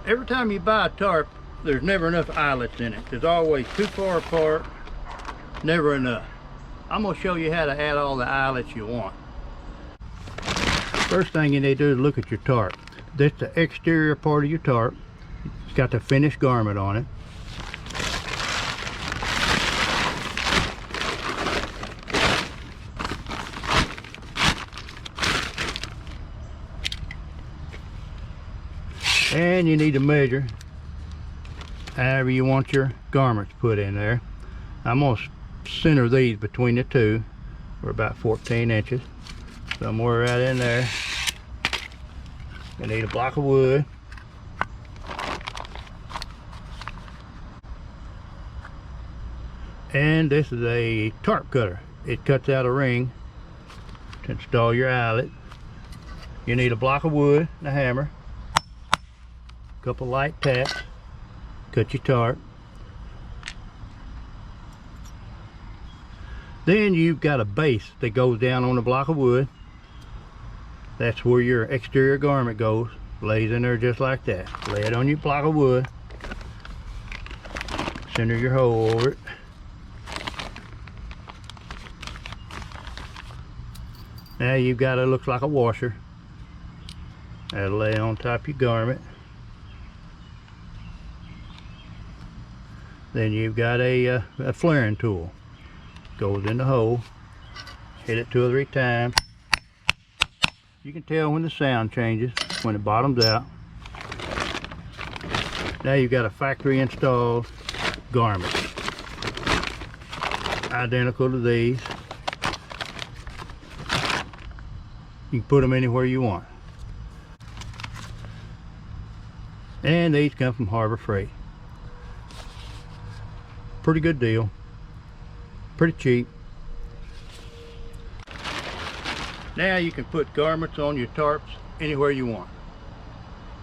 every time you buy a tarp, there's never enough eyelets in it. There's always too far apart, never enough. I'm gonna show you how to add all the eyelets you want. First thing you need to do is look at your tarp. This is the exterior part of your tarp. It's got the finished garment on it. And you need to measure however you want your garments put in there. I'm going to center these between the two for about 14 inches. Somewhere right in there. You need a block of wood. And this is a tarp cutter. It cuts out a ring to install your eyelet. You need a block of wood and a hammer. Couple light taps, cut your tarp. Then you've got a base that goes down on the block of wood. That's where your exterior garment goes. Lays in there just like that. Lay it on your block of wood. Center your hole over it. Now you've got it, looks like a washer. That'll lay on top of your garment. Then you've got a flaring tool. Goes in the hole. Hit it 2 or 3 times. You can tell when the sound changes, when it bottoms out. Now you've got a factory installed garment. Identical to these. You can put them anywhere you want. And these come from Harbor Freight. Pretty good deal, pretty cheap. Now you can put garments on your tarps anywhere you want.